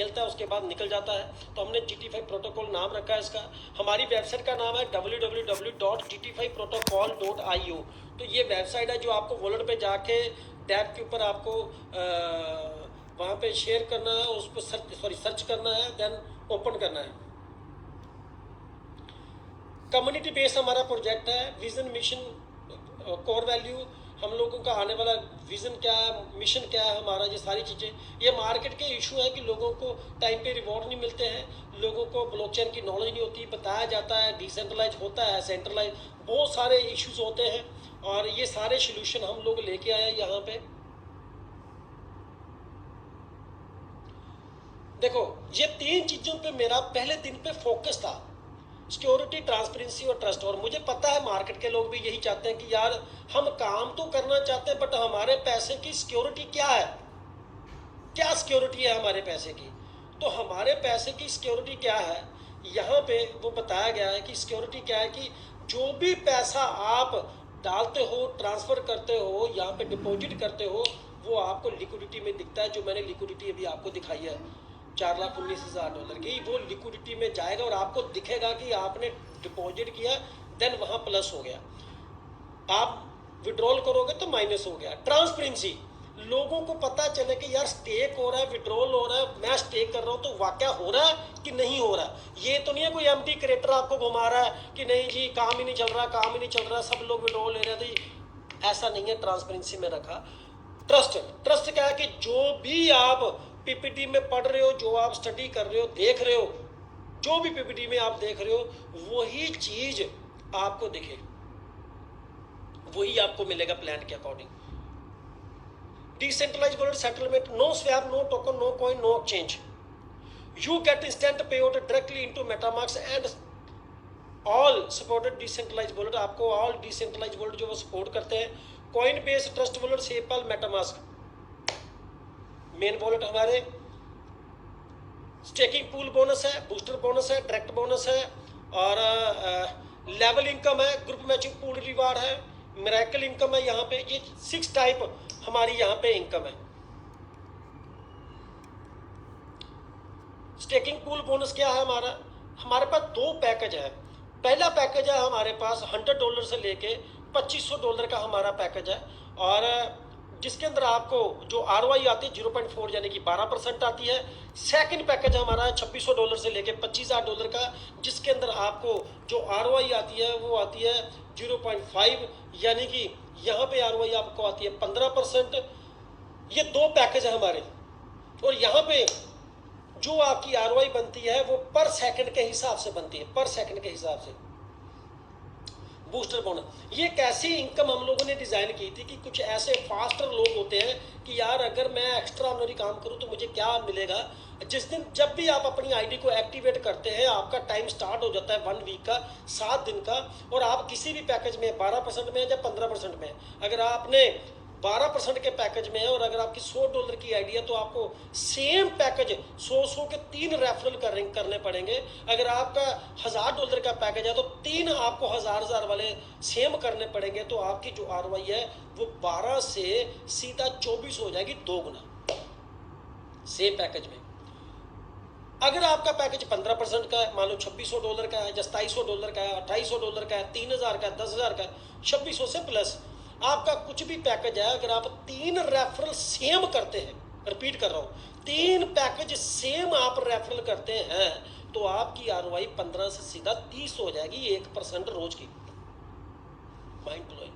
खेलता है, उसके बाद निकल जाता है। तो हमने GT5 प्रोटोकॉल नाम रखा है इसका। हमारी वेबसाइट का नाम है www.gt5protocol.io। तो ये वेबसाइट है जो आपको वॉलेट पे जाके टैब के ऊपर आपको वहाँ पे शेयर करना है, उस पर सर्च करना है, देन ओपन करना है। कम्युनिटी बेस्ड हमारा प्रोजेक्ट है। विजन, मिशन, कोर वैल्यू, हम लोगों का आने वाला विजन क्या है, मिशन क्या है हमारा, ये सारी चीज़ें। ये मार्केट के इशू है कि लोगों को टाइम पे रिवॉर्ड नहीं मिलते हैं, लोगों को ब्लॉकचेन की नॉलेज नहीं होती, बताया जाता है डिसेंट्रलाइज होता है, सेंट्रलाइज, बहुत सारे इश्यूज होते हैं। और ये सारे सोल्यूशन हम लोग लेके आए हैं यहाँ पे। देखो, ये 3 चीज़ों पे मेरा पहले दिन पे फोकस था, सिक्योरिटी, ट्रांसपेरेंसी और ट्रस्ट। और मुझे पता है मार्केट के लोग भी यही चाहते हैं कि यार हम काम तो करना चाहते हैं, बट हमारे पैसे की सिक्योरिटी क्या है, क्या सिक्योरिटी है हमारे पैसे की। तो हमारे पैसे की सिक्योरिटी क्या है, यहाँ पे वो बताया गया है कि सिक्योरिटी क्या है कि जो भी पैसा आप डालते हो, ट्रांसफ़र करते हो, यहाँ पे डिपॉजिट करते हो, वो आपको लिक्विडिटी में दिखता है। जो मैंने लिक्विडिटी अभी आपको दिखाई है $4,19,000 की, वो लिक्विडिटी में जाएगा और आपको दिखेगा कि आपने डिपॉजिट किया, देन वहाँ प्लस हो गया, आप विड्रॉल करोगे तो माइनस हो गया। ट्रांसपेरेंसी, लोगों को पता चले कि यार स्टेक हो रहा है, विड्रॉल हो रहा है, मैं स्टेक कर रहा हूँ तो वाकया हो रहा है कि नहीं हो रहा है। ये तो नहीं है कोई एम्प्टी क्रिएटर आपको घुमा रहा है कि नहीं जी काम ही नहीं चल रहा, काम ही नहीं चल रहा, सब लोग विड्रॉल ले रहे थे, ऐसा नहीं है। ट्रांसपेरेंसी में रखा। ट्रस्ट, ट्रस्ट क्या है कि जो भी आप पीपीटी में पढ़ रहे हो, जो आप स्टडी कर रहे हो, देख रहे हो, जो भी पीपीटी में आप देख रहे हो, वही चीज आपको दिखे, वही आपको मिलेगा प्लान के according. Decentralised wallet settlement, no swap, no token, no coin, no exchange. You get instant pay out directly into MetaMask and all supported decentralised wallet. आपको ऑल डिसेंट्रलाइज्ड वॉलेट जो वो सपोर्ट करते हैं, coin based trust wallet, SafePal, MetaMask main wallet हमारे। Staking pool bonus है, booster bonus है, direct bonus है, और लेवल इनकम है, ग्रुप मैचिंग पूल रिवार्ड है, मिरेकल इनकम है। यहाँ पे ये 6 टाइप हमारी यहाँ पे इनकम है। स्टेकिंग पूल बोनस क्या है हमारा, हमारे पास 2 पैकेज है। पहला पैकेज है हमारे पास $100 से लेके $2,500 का हमारा पैकेज है, और जिसके अंदर आपको जो ROI आती है 0.4 यानी कि 12% आती है। सेकंड पैकेज हमारा है $2,600 से लेके $25,000 का, जिसके अंदर आपको जो ROI आती है वो आती है 0.5 यानी कि यहाँ पे ROI आपको आती है 15%। ये 2 पैकेज है हमारे, और यहाँ पे जो आपकी ROI बनती है वो पर सेकंड के हिसाब से बनती है, पर सेकंड के हिसाब से। बूस्टर बोनस, ये कैसी इनकम हम लोगों ने डिज़ाइन की थी कि कुछ ऐसे फास्टर लोग होते हैं कि यार अगर मैं एक्स्ट्रा ऑर्डिनरी काम करूं तो मुझे क्या मिलेगा। जिस दिन जब भी आप अपनी आईडी को एक्टिवेट करते हैं, आपका टाइम स्टार्ट हो जाता है 1 वीक का, 7 दिन का, और आप किसी भी पैकेज में 12% में या 15% में, अगर आपने 12% के पैकेज में है और अगर आपकी $100 की आईडी है तो आपको सेम पैकेज 100 के 3 रेफरल करने पड़ेंगे। अगर आपका $1,000 का पैकेज है तो 3 आपको हजार वाले सेम करने पड़ेंगे। तो आपकी जो ROI है वो 12 से सीधा 24 हो जाएगी, 2 गुना सेम पैकेज में। अगर आपका पैकेज 15% का है, मान लो $2,600 का है, या $2,700 का है, $2,800 का है, 3,000 का है, 10,000 का है, 2,600 से प्लस आपका कुछ भी पैकेज है, अगर आप 3 रेफरल सेम करते हैं, रिपीट कर रहा हूँ, 3 पैकेज सेम आप रेफरल करते हैं, तो आपकी ROI 15 से सीधा 30 हो जाएगी, 1% रोज की। माइंड ब्लोइंग,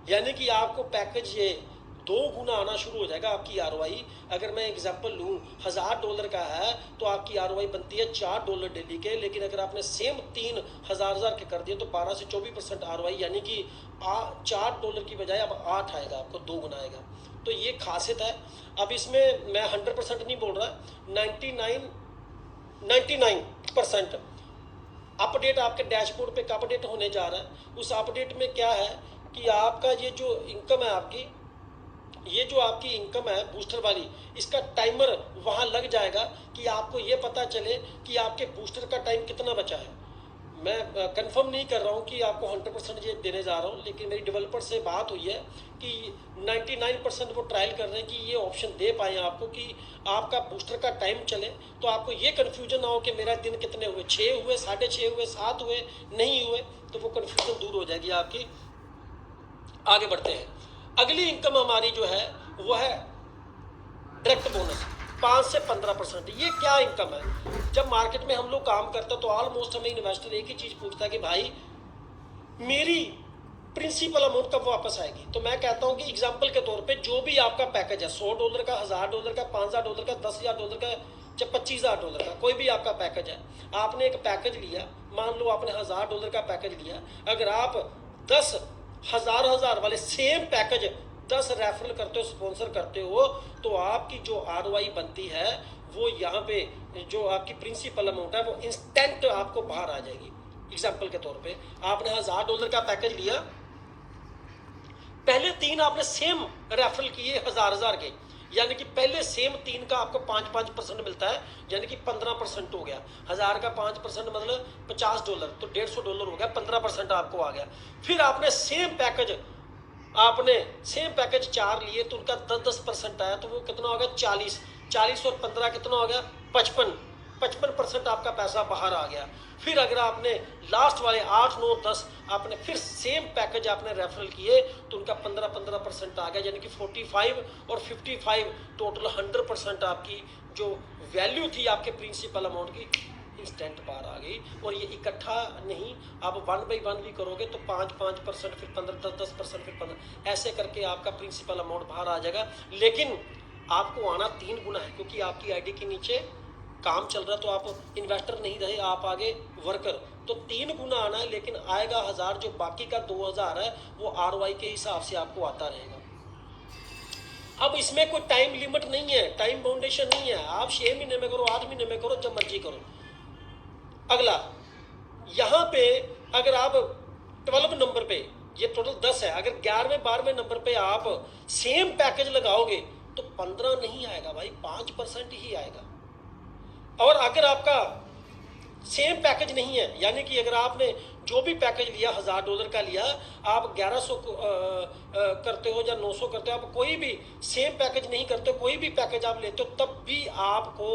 यानी कि आपको पैकेज ये 2 गुना आना शुरू हो जाएगा आपकी ROI। अगर मैं एग्जांपल लूँ, $1,000 का है तो आपकी ROI बनती है $4 डेली के, लेकिन अगर आपने सेम 3 हजार के कर दिए तो 12 से 24% ROI, यानी कि $4 की बजाय अब 8 आएगा, आपको 2 गुना आएगा। तो ये खासियत है। अब इसमें मैं 100% नहीं बोल रहा, 99% अपडेट आपके डैशबोर्ड पे अपडेट होने जा रहा है। उस अपडेट में क्या है कि आपका ये जो इनकम है आपकी, ये जो आपकी इनकम है बूस्टर वाली, इसका टाइमर वहाँ लग जाएगा कि आपको ये पता चले कि आपके बूस्टर का टाइम कितना बचा है। मैं कंफर्म नहीं कर रहा हूँ कि आपको 100% ये देने जा रहा हूँ, लेकिन मेरी डेवलपर से बात हुई है कि 99% वो ट्रायल कर रहे हैं कि ये ऑप्शन दे पाएँ आपको कि आपका बूस्टर का टाइम चले, तो आपको ये कन्फ्यूजन ना हो कि मेरा दिन कितने हुए, 6 हुए, 6.5 हुए, 7 हुए, नहीं हुए, तो वो कन्फ्यूजन दूर हो जाएगी आपकी। आगे बढ़ते हैं। अगली इनकम हमारी जो है वो है डायरेक्ट बोनस, 5 से 15%। ये क्या इनकम है? जब मार्केट में हम लोग काम करते हैं तो ऑलमोस्ट हमें इन्वेस्टर एक ही चीज़ पूछता है कि भाई मेरी प्रिंसिपल अमाउंट कब वापस आएगी। तो मैं कहता हूं कि एग्जांपल के तौर पे जो भी आपका पैकेज है, $100 का, $1000 का, $5000 का, $10,000 का, चाहे $25,000 का, कोई भी आपका पैकेज है, आपने एक पैकेज लिया, मान लो आपने $1000 का पैकेज लिया, अगर आप 10 हजार वाले सेम पैकेज 10 रेफरल करते हो, स्पॉन्सर करते हो, तो आपकी जो ROI बनती है वो यहाँ पे जो आपकी प्रिंसिपल अमाउंट है वो इंस्टेंट आपको बाहर आ जाएगी। एग्जाम्पल के तौर पे आपने $1000 का पैकेज लिया, पहले 3 आपने सेम रेफरल किए हजार के, यानी कि पहले सेम 3 का आपको 5% मिलता है, यानी कि 15% हो गया। 1000 का 5% मतलब $50, तो $150 हो गया, 15% आपको आ गया। फिर आपने सेम पैकेज 4 लिए तो उनका 10% आया, तो वो कितना हो गया, 40 और 15 कितना हो गया, 55% आपका पैसा बाहर आ गया। फिर अगर आपने लास्ट वाले 8, 9, 10 आपने फिर सेम पैकेज आपने रेफरल किए तो उनका 15% आ गया, यानी कि 45 और 55 टोटल 100% आपकी जो वैल्यू थी आपके प्रिंसिपल अमाउंट की इंस्टेंट बाहर आ गई। और ये इकट्ठा नहीं, आप 1 बाई 1 भी करोगे तो 5%, फिर 15, 10%, फिर 15, ऐसे करके आपका प्रिंसिपल अमाउंट बाहर आ जाएगा। लेकिन आपको आना 3 गुना है, क्योंकि आपकी आईडी के नीचे काम चल रहा है, तो आप इन्वेस्टर नहीं रहे, आप आगे वर्कर, तो 3 गुना आना है। लेकिन आएगा 1000, जो बाकी का 2000 है वो ROI के हिसाब से आपको आता रहेगा। अब इसमें कोई टाइम लिमिट नहीं है, टाइम बाउंडेशन नहीं है, आप 6 महीने में करो, 8 महीने में करो, जब मर्जी करो। अगला यहाँ पे अगर आप 12 नंबर पे, ये टोटल 10 है, अगर 11वें 12वें नंबर पे आप सेम पैकेज लगाओगे तो 15 नहीं आएगा भाई, 5% ही आएगा। और अगर आपका सेम पैकेज नहीं है, यानी कि अगर आपने जो भी पैकेज लिया $1000 का लिया, आप 1100 करते हो या 900 करते हो, आप कोई भी सेम पैकेज नहीं करते, कोई भी पैकेज आप लेते हो, तब भी आपको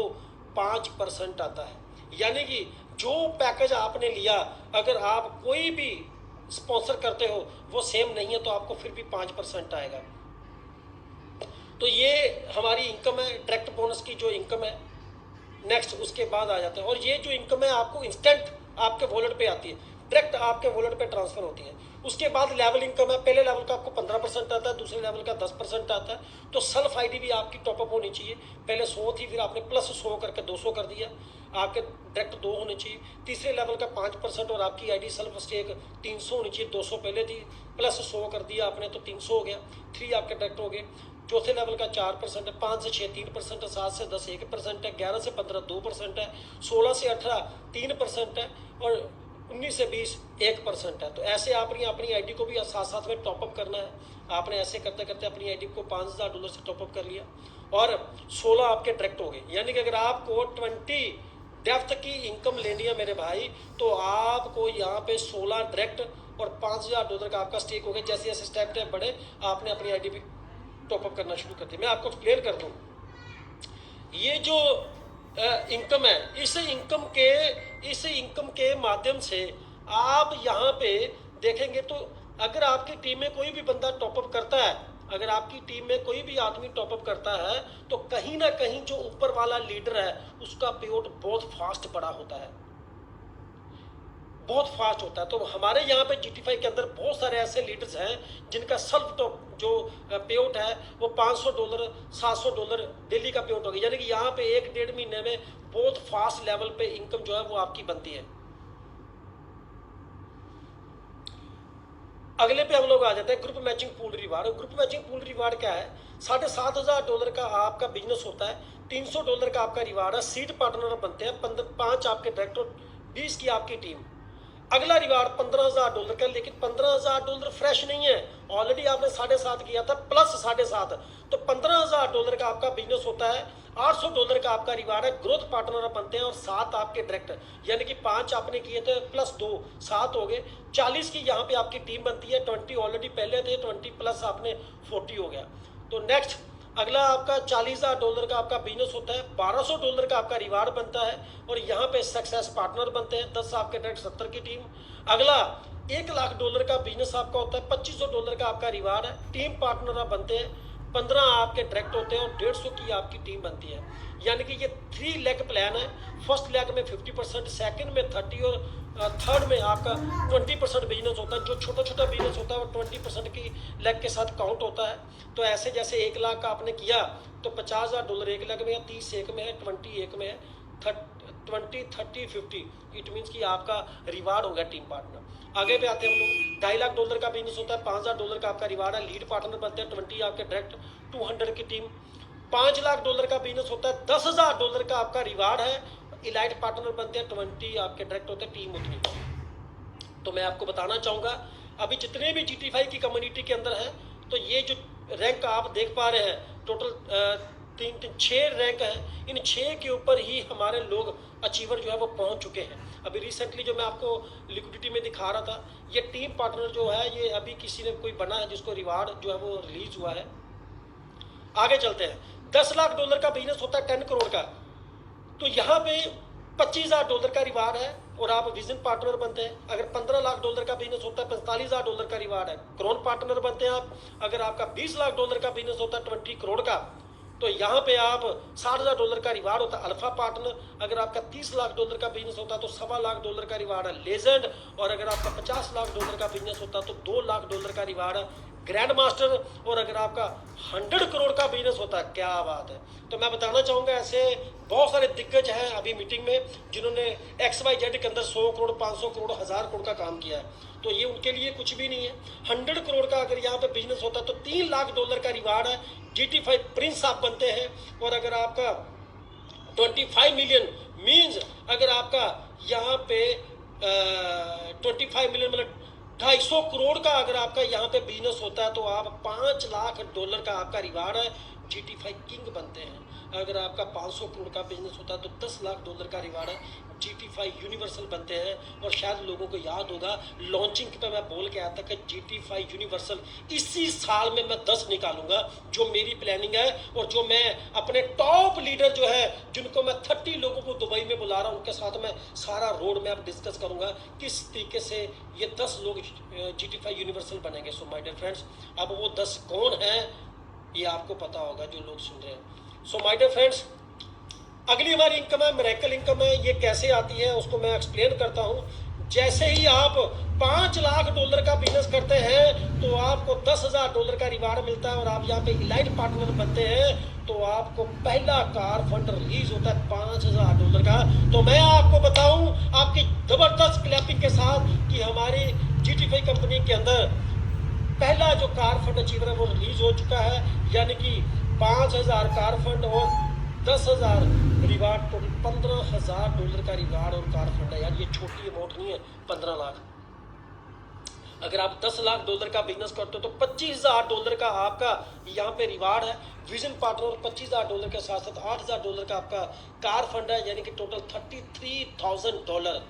5% आता है। यानी कि जो पैकेज आपने लिया, अगर आप कोई भी स्पॉन्सर करते हो वो सेम नहीं है, तो आपको फिर भी 5% आएगा। तो ये हमारी इनकम है, डायरेक्ट बोनस की जो इनकम है। नेक्स्ट उसके बाद आ जाता है, और ये जो इनकम है आपको इंस्टेंट आपके वॉलेट पे आती है, डायरेक्ट आपके वॉलेट पे ट्रांसफर होती है। उसके बाद लेवल इनकम है, पहले लेवल का आपको 15% आता है, दूसरे लेवल का 10% आता है। तो सेल्फ आईडी भी आपकी टॉपअप होनी चाहिए, पहले 100 थी, फिर आपने प्लस 100 करके 200 कर दिया, आपके डायरेक्ट 2 होने चाहिए। तीसरे लेवल का 5% और आपकी आईडी सेल्फ स्टेक 300 होनी चाहिए, 200 पहले थी, प्लस 100 कर दिया आपने तो 300 हो गया, 3 आपके डायरेक्ट हो गए। चौथे लेवल का 4% है, 5 से 6 3% है, 7 से 10 1% है, 11 से 15 2% है, 16 से 18 3% है, और 19 से 20 1% है। तो ऐसे आपने अपनी आईडी को भी साथ साथ में टॉपअप करना है। आपने ऐसे करते करते अपनी आईडी को $5000 से टॉपअप कर लिया, और 16 आपके डायरेक्ट हो गए। यानी कि अगर आपको 20 डेप्थ की इनकम लेनी है मेरे भाई, तो आपको यहाँ पे 16 डायरेक्ट और $5000 का आपका स्टेक हो गया। जैसे जैसे स्टेप बढ़े आपने अपनी आईडी पे टॉपअप करना शुरू कर दिया। मैं आपको क्लियर कर दूं, ये जो इनकम है, इस इनकम के माध्यम से आप यहाँ पे देखेंगे तो अगर आपकी टीम में कोई भी बंदा टॉपअप करता है, अगर आपकी टीम में कोई भी आदमी टॉपअप करता है, तो कहीं ना कहीं जो ऊपर वाला लीडर है उसका पेआउट बहुत फास्ट बड़ा होता है, बहुत फास्ट होता है। तो हमारे यहाँ पे GT5 के अंदर बहुत सारे ऐसे लीडर्स हैं जिनका सेल्फ टॉप जो पेआउट है वो $500 $700 डेली का पेआउट हो गया। यानी कि यहाँ पे 1-1.5 महीने में बहुत फास्ट लेवल पे इनकम जो है वो आपकी बनती है। अगले पे हम लोग आ जाते हैं group matching pool reward. Group matching pool reward क्या है? $7500 का आपका बिजनेस होता है, $300 का आपका रिवार्ड है, सीड पार्टनर बनते हैं, 5 आपके डायरेक्टर, 20 की आपकी टीम। अगला रिवार्ड $15000 का, लेकिन $15000 फ्रेश नहीं है, ऑलरेडी आपने 7.5 किया था प्लस 7.5, तो $15,000 का आपका बिजनेस होता है, $800 का आपका रिवार्ड है, ग्रोथ पार्टनर आप बनते हैं, और 7 आपके डायरेक्टर, यानी कि 5 आपने किए थे प्लस 2 7 हो गए, 40 की यहाँ पे आपकी टीम बनती है। 20 ऑलरेडी पहले थे, 20 प्लस आपने 40 हो गया। तो नेक्स्ट अगला आपका $40,000 का आपका बिजनेस होता है, $1200 का आपका रिवार्ड बनता है, और यहाँ पे सक्सेस पार्टनर बनते हैं 10 आपके डायरेक्ट 70 की टीम। अगला $1,00,000 का बिजनेस आपका होता है, $2500 का आपका रिवार्ड है, टीम पार्टनर आप बनते हैं, 15 आपके डायरेक्ट होते हैं, और 150 की आपकी टीम बनती है। यानी कि ये 3 लेग प्लान है। फर्स्ट लेग में 50%, सेकंड में 30, और थर्ड में आपका 20% बिजनेस होता है। जो छोटा छोटा बिजनेस होता है वो 20% की लेग के साथ काउंट होता है। तो ऐसे जैसे 1 लाख का आपने किया तो $50,000 एक लेग में है, 30 एक में है, 20 एक में है, 20 30 50, इट मीन्स कि आपका रिवार्ड होगा टीम पार्टनर। आगे पे आते हैं हम लोग। $2,50,000 का बिजनेस होता है, $5,000 का आपका रिवार्ड है, लीड पार्टनर बनते हैं 20 आपके डायरेक्ट, 200 की टीम। $5,00,000 का बिजनेस होता है, $10,000 का आपका रिवार्ड है, इलाइट पार्टनर बनते हैं 20 आपके डायरेक्ट होते हैं, टीम उतनी। तो मैं आपको बताना चाहूँगा अभी जितने भी GT5 की कम्युनिटी के अंदर है, तो ये जो रैंक आप देख पा रहे हैं टोटल 6 रैंक है, इन 6 के ऊपर ही हमारे लोग अचीवर जो है वो पहुंच चुके हैं। अभी रिसेंटली जो मैं आपको लिक्विडिटी में दिखा रहा था, ये टीम पार्टनर जो है ये अभी किसी ने कोई बना है जिसको रिवार्ड जो है वो रिलीज हुआ है। आगे चलते हैं। $10,00,000 का बिजनेस होता है, 10 करोड़ का, तो यहाँ पे $25,000 का रिवार्ड है और आप विजन पार्टनर बनते हैं। अगर $15,00,000 का बिजनेस होता है, $45,000 का रिवार्ड है, क्रोन पार्टनर बनते हैं आप। अगर आपका $20,00,000 का बिजनेस होता है, 20 करोड़ का, तो यहाँ पे आप $60,000 का रिवार्ड होता है, अल्फा पार्टनर। अगर आपका $30,00,000 का बिजनेस होता है तो $1,25,000 का रिवार्ड है, लेजेंड। और अगर आपका $50,00,000 का बिजनेस होता है तो $2,00,000 का रिवार्ड है, ग्रैंड मास्टर। और अगर आपका 100 करोड़ का बिजनेस होता है, क्या बात है। तो मैं बताना चाहूँगा ऐसे बहुत सारे दिग्गज हैं अभी मीटिंग में जिन्होंने XYZ के अंदर 100 करोड़ 500 करोड़ 1000 करोड़ का काम किया है, तो ये उनके लिए कुछ भी नहीं है। 100 करोड़ का अगर यहाँ पे बिजनेस होता है तो $3,00,000 का रिवार्ड है, GT5 प्रिंस आप बनते हैं। और अगर आपका 25 मिलियन मीन्स अगर आपका यहाँ पे 25 मिलियन मतलब 250 करोड़ का अगर आपका यहाँ पे बिजनेस होता है तो आप $5,00,000 का आपका रिवार्ड है, GT5 किंग बनते हैं। अगर आपका 500 करोड़ का बिजनेस होता है तो $10,00,000 का रिवार्ड है, GT5 यूनिवर्सल बनते हैं। और शायद लोगों को याद होगा लॉन्चिंग पे मैं बोल के आया था कि GT5 यूनिवर्सल इसी साल में मैं 10 निकालूंगा, जो मेरी प्लानिंग है। और जो मैं अपने टॉप लीडर जो है जिनको मैं 30 लोगों को दुबई में बुला रहा हूँ, उनके साथ मैं सारा रोड मैप डिस्कस करूंगा किस तरीके से ये 10 लोग GT5 यूनिवर्सल बनेंगे। सो माय डियर फ्रेंड्स, अब वो 10 कौन है ये आपको पता होगा जो लोग सुन रहे हैं। सो माय डियर फ्रेंड्स, अगली हमारी इनकम है मिरेकल इनकम है। ये कैसे आती है उसको मैं एक्सप्लेन करता हूँ। जैसे ही आप $5,00,000 का बिजनेस करते हैं तो आपको $10,000 का रिवार्ड मिलता है, और आप यहाँ पे इलाइट पार्टनर बनते हैं तो आपको पहला कार फंड रिलीज होता है $5,000 का। तो मैं आपको बताऊं आपकी जबरदस्त क्लैपिंग के साथ कि हमारी GT5 कंपनी के अंदर पहला जो कार फंड अचीवर है वो रिलीज हो चुका है, यानी कि 5,000 कार फंड और 10,000 रिवार्ड, टोटल $15,000 का रिवार्ड और कार फंड है। यार ये छोटी अमाउंट नहीं है, 15 लाख। अगर आप $10,00,000 का बिजनेस करते हो तो $25,000 का आपका यहाँ पे रिवार्ड है, विजन पार्टनर। $25,000 के साथ साथ $8,000 का आपका कार फंड है, यानी कि टोटल $33,000।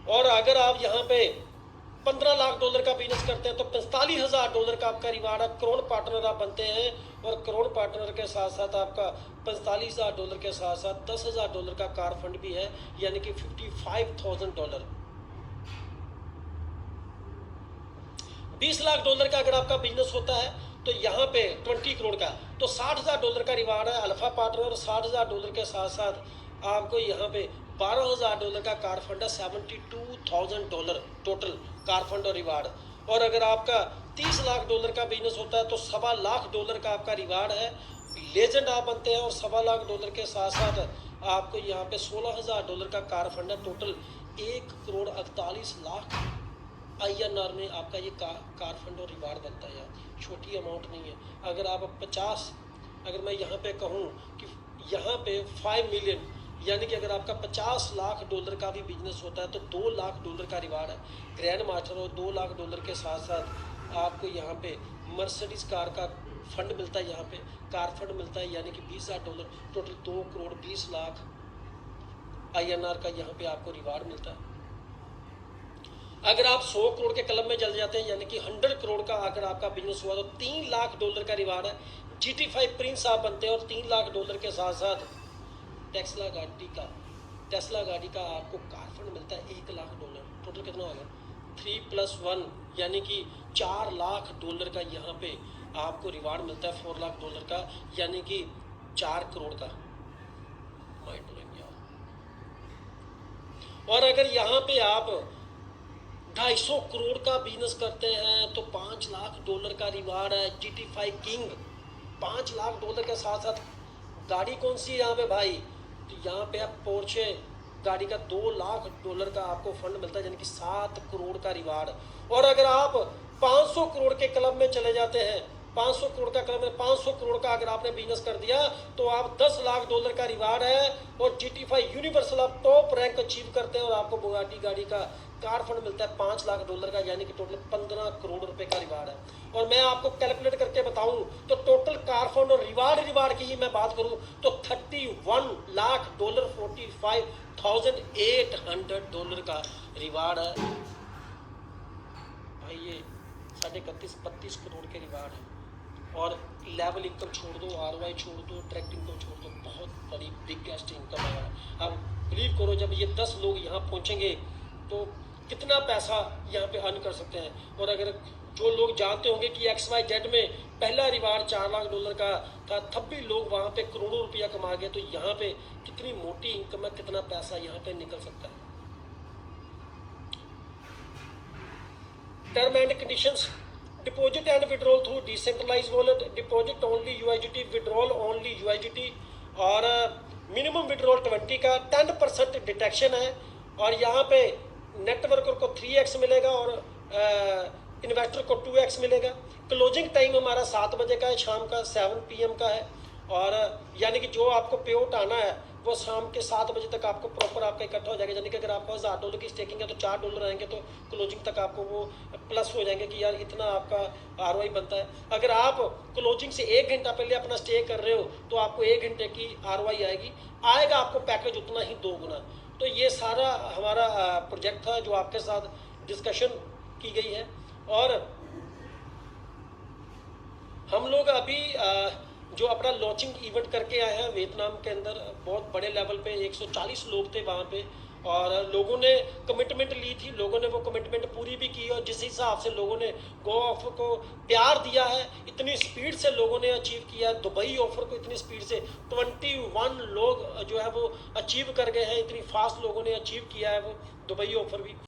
और अगर आप यहाँ पे $15,00,000 का बिजनेस करते हैं तो $45,000 का आपका रिवार्ड है, करोड़ पार्टनर आप बनते हैं। और करोड़ पार्टनर के साथ साथ आपका $45,000 के साथ साथ $10,000 का कार फंड भी है, यानी कि $55,000। $20,00,000 का अगर आपका बिजनेस होता है तो यहाँ पे 20 करोड़ का तो $60,000 का रिवार्ड है, अल्फा पार्टनर। और $60,000 के साथ साथ आपको यहाँ पे $12,000 का कार फंड है, $72,000 टोटल कार फंड और रिवार्ड। और अगर आपका $30,00,000 का बिजनेस होता है तो $1,25,000 का आपका रिवार्ड है, लेजेंड आप बनते हैं। और $1,25,000 के साथ साथ आपको यहाँ पे $16,000 का कार फंड है, टोटल $1,48,00,000 INR में आपका ये कार फंड और रिवार्ड बनता है। यार छोटी अमाउंट नहीं है। अगर आप 50, अगर मैं यहाँ पे कहूँ कि यहाँ पे 5 मिलियन, यानी कि अगर आपका $50,00,000 का भी बिजनेस होता है तो $2,00,000 का रिवार्ड है, ग्रैंड मास्टर। और $2,00,000 के साथ साथ आपको यहाँ पे मर्सिडीज कार का फंड मिलता है यहाँ पे, कार फंड मिलता है, यानी कि $20,000, टोटल 2,20,00,000 INR का यहाँ पे आपको रिवार्ड मिलता है। अगर आप 100 करोड़ के क्लब में जल जाते हैं, यानी कि 100 करोड़ का अगर आपका बिजनेस हुआ, तो $3,00,000 का रिवार्ड है। GT5 प्रिंस आप बनते हैं और $3,00,000 के साथ साथ टेस्ला गाड़ी का आपको कार फंड मिलता है $1,00,000। टोटल कितना होगा? 3+1 यानी कि $4,00,000 का यहाँ पे आपको रिवार्ड मिलता है, $4,00,000 का, यानी कि 4 करोड़ का। माइंड ब्लोइंग यार। और अगर यहाँ पे आप 250 करोड़ का बिजनेस करते हैं तो $5,00,000 का रिवार्ड है। GT5 किंग $5,00,000 के साथ साथ गाड़ी कौन सी है यहाँ पे भाई? तो यहाँ पे आप पोर्शे गाड़ी का $2,00,000 का आपको फंड मिलता है, यानी कि 7 करोड़ का रिवार्ड। और अगर आप 500 करोड़ के क्लब में चले जाते हैं, 500 करोड़ का क्लब में 500 करोड़ का अगर आपने बिजनेस कर दिया तो आप $10,00,000 का रिवार्ड है। और GT5 यूनिवर्सल आप टॉप रैंक अचीव करते हैं और आपको बुगाटी गाड़ी का कार फंड मिलता है $5,00,000 का, यानी कि टोटल 15 करोड़ रुपए का रिवार्ड है। और मैं आपको कैलकुलेट करके बताऊं तो टोटल कार फंड और रिवार्ड की ही मैं बात करूं तो $31,00,000 $45,800 का रिवार्ड है भाई। ये 31-32 करोड़ के रिवार्ड है। और लेवल इनकम छोड़ दो, ROI छोड़ दो, डायरेक्ट इनकम छोड़ दो, बहुत बड़ी बिगेस्ट इनकम है। अब बिलीव करो, जब ये 10 लोग यहाँ पहुँचेंगे तो कितना पैसा यहाँ पे अर्न कर सकते हैं। और अगर जो लोग जानते होंगे कि XYZ में पहला रिवार्ड $4,00,000 का था, तब भी लोग वहाँ पे करोड़ों रुपया कमा गए, तो यहाँ पे कितनी मोटी इनकम है, कितना पैसा यहाँ पे निकल सकता है। Term and conditions: deposit and withdrawal through decentralise wallet, deposit only USDT, withdrawal only USDT, और मिनिमम विड्रॉल 20 का, 10% डिटेक्शन है। और यहाँ पे नेटवर्कर को 3x मिलेगा और इन्वेस्टर को 2x मिलेगा। क्लोजिंग टाइम हमारा 7 बजे का है, शाम का 7 PM का है। और यानी कि जो आपको पे आउट आना है वो शाम के 7 बजे तक आपको प्रॉपर आपका इकट्ठा हो जाएगा। यानी कि अगर आपको $1,000 की स्टेकिंग है तो $4 आएंगे, तो क्लोजिंग तक आपको वो प्लस हो जाएंगे कि यार इतना आपका ROI बनता है। अगर आप क्लोजिंग से 1 घंटा पहले अपना स्टे कर रहे हो तो आपको 1 घंटे की ROI आएगा आपको पैकेज उतना ही 2 गुना। तो ये सारा हमारा प्रोजेक्ट था जो आपके साथ डिस्कशन की गई है। और हम लोग अभी जो अपना लॉन्चिंग इवेंट करके आए हैं वियतनाम के अंदर, बहुत बड़े लेवल पे 140 लोग थे वहाँ पे, और लोगों ने कमिटमेंट ली थी, लोगों ने वो कमिटमेंट पूरी भी की। और जिस हिसाब से लोगों ने गो ऑफर को प्यार दिया है, इतनी स्पीड से लोगों ने अचीव किया है। दुबई ऑफर को इतनी स्पीड से 21 लोग जो है वो अचीव कर गए हैं, इतनी फास्ट लोगों ने अचीव किया है वो दुबई ऑफर भी।